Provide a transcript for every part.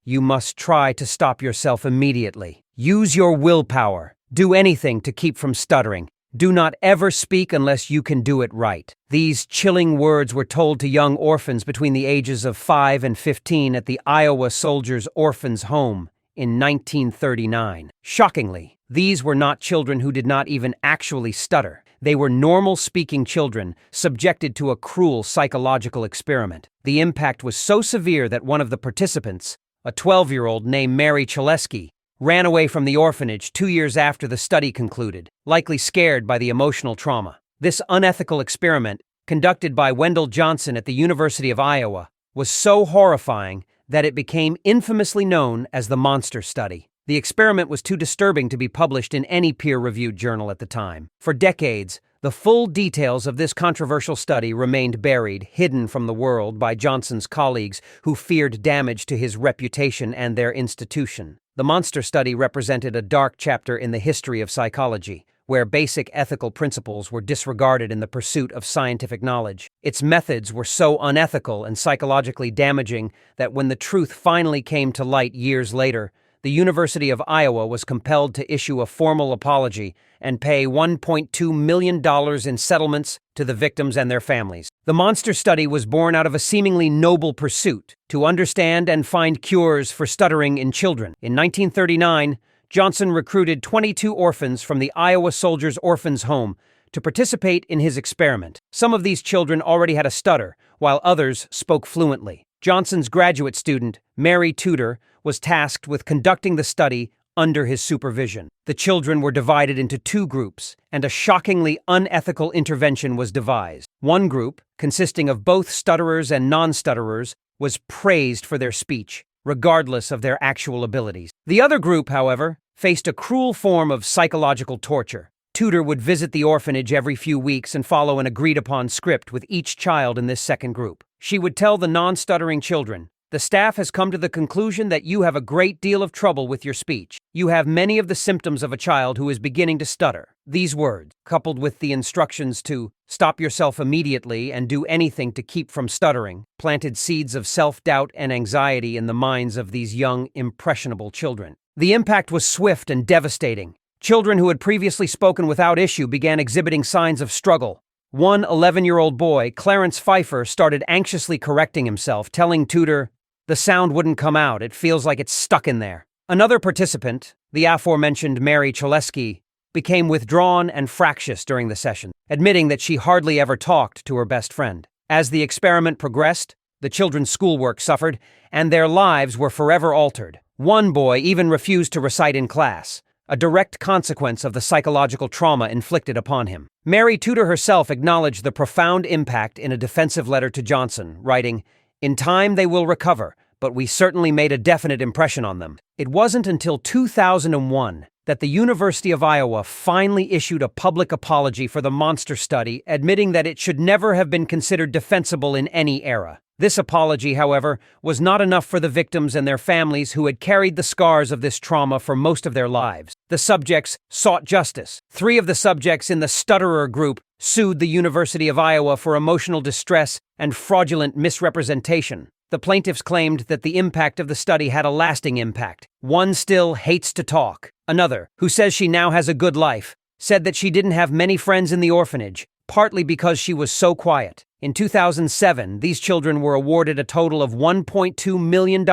You must try to stop yourself immediately. Use your willpower. Do anything to keep from stuttering. Do not ever speak unless you can do it right. These chilling words were told to young orphans between the ages of 5 and 15 at the Iowa Soldiers' Orphans' Home in 1939. Shockingly, these were not children who did not even actually stutter. They were normal-speaking children subjected to a cruel psychological experiment. The impact was so severe that one of the participants, a 12-year-old named Mary Cholesky, ran away from the orphanage 2 years after the study concluded, likely scared by the emotional trauma. This unethical experiment, conducted by Wendell Johnson at the University of Iowa, was so horrifying that it became infamously known as the monster study. The experiment was too disturbing to be published in any peer-reviewed journal at the time. For decades, the full details of this controversial study remained buried, hidden from the world by Johnson's colleagues who feared damage to his reputation and their institution. The monster study represented a dark chapter in the history of psychology, where basic ethical principles were disregarded in the pursuit of scientific knowledge. Its methods were so unethical and psychologically damaging that when the truth finally came to light years later, the University of Iowa was compelled to issue a formal apology and pay $1.2 million in settlements to the victims and their families. The monster study was born out of a seemingly noble pursuit to understand and find cures for stuttering in children. In 1939, Johnson recruited 22 orphans from the Iowa Soldiers' Orphans' Home to participate in his experiment. Some of these children already had a stutter, while others spoke fluently. Johnson's graduate student, Mary Tudor, was tasked with conducting the study under his supervision. The children were divided into 2 groups, and a shockingly unethical intervention was devised. One group, consisting of both stutterers and non-stutterers, was praised for their speech, regardless of their actual abilities. The other group, however, faced a cruel form of psychological torture. Tudor would visit the orphanage every few weeks and follow an agreed-upon script with each child in this second group. She would tell the non-stuttering children, "The staff has come to the conclusion that you have a great deal of trouble with your speech. You have many of the symptoms of a child who is beginning to stutter." These words, coupled with the instructions to stop yourself immediately and do anything to keep from stuttering, planted seeds of self-doubt and anxiety in the minds of these young, impressionable children. The impact was swift and devastating. Children who had previously spoken without issue began exhibiting signs of struggle. One 11-year-old boy, Clarence Pfeiffer, started anxiously correcting himself, telling Tudor, "The sound wouldn't come out, it feels like it's stuck in there." Another participant, the aforementioned Mary Cholesky, became withdrawn and fractious during the session, admitting that she hardly ever talked to her best friend. As the experiment progressed, the children's schoolwork suffered, and their lives were forever altered. One boy even refused to recite in class, a direct consequence of the psychological trauma inflicted upon him. Mary Tudor herself acknowledged the profound impact in a defensive letter to Johnson, writing, "In time they will recover, but we certainly made a definite impression on them." It wasn't until 2001 that the University of Iowa finally issued a public apology for the monster study, admitting that it should never have been considered defensible in any era. This apology, however, was not enough for the victims and their families who had carried the scars of this trauma for most of their lives. The subjects sought justice. 3 of the subjects in the stutterer group sued the University of Iowa for emotional distress and fraudulent misrepresentation. The plaintiffs claimed that the impact of the study had a lasting impact. One still hates to talk. Another, who says she now has a good life, said that she didn't have many friends in the orphanage, partly because she was so quiet. In 2007, these children were awarded a total of $1.2 million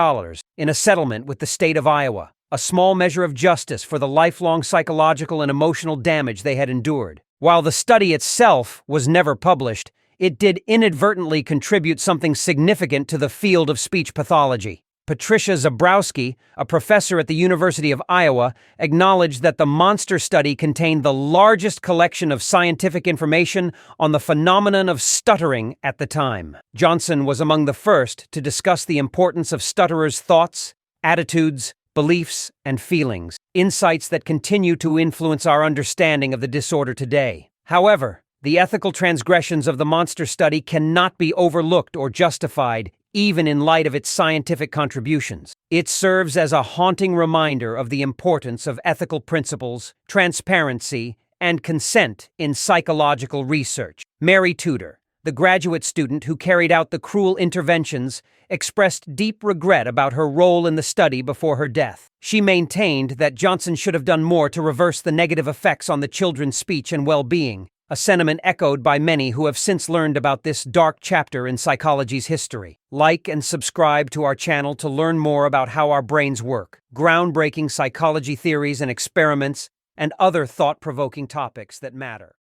in a settlement with the state of Iowa, a small measure of justice for the lifelong psychological and emotional damage they had endured. While the study itself was never published, it did inadvertently contribute something significant to the field of speech pathology. Patricia Zabrowski, a professor at the University of Iowa, acknowledged that the monster study contained the largest collection of scientific information on the phenomenon of stuttering at the time. Johnson was among the first to discuss the importance of stutterers' thoughts, attitudes, beliefs, and feelings, insights that continue to influence our understanding of the disorder today. However, the ethical transgressions of the monster study cannot be overlooked or justified, even in light of its scientific contributions. It serves as a haunting reminder of the importance of ethical principles, transparency, and consent in psychological research. Mary Tudor, The graduate student who carried out the cruel interventions expressed deep regret about her role in the study before her death. She maintained that Johnson should have done more to reverse the negative effects on the children's speech and well-being, a sentiment echoed by many who have since learned about this dark chapter in psychology's history. Like and subscribe to our channel to learn more about how our brains work, groundbreaking psychology theories and experiments, and other thought-provoking topics that matter.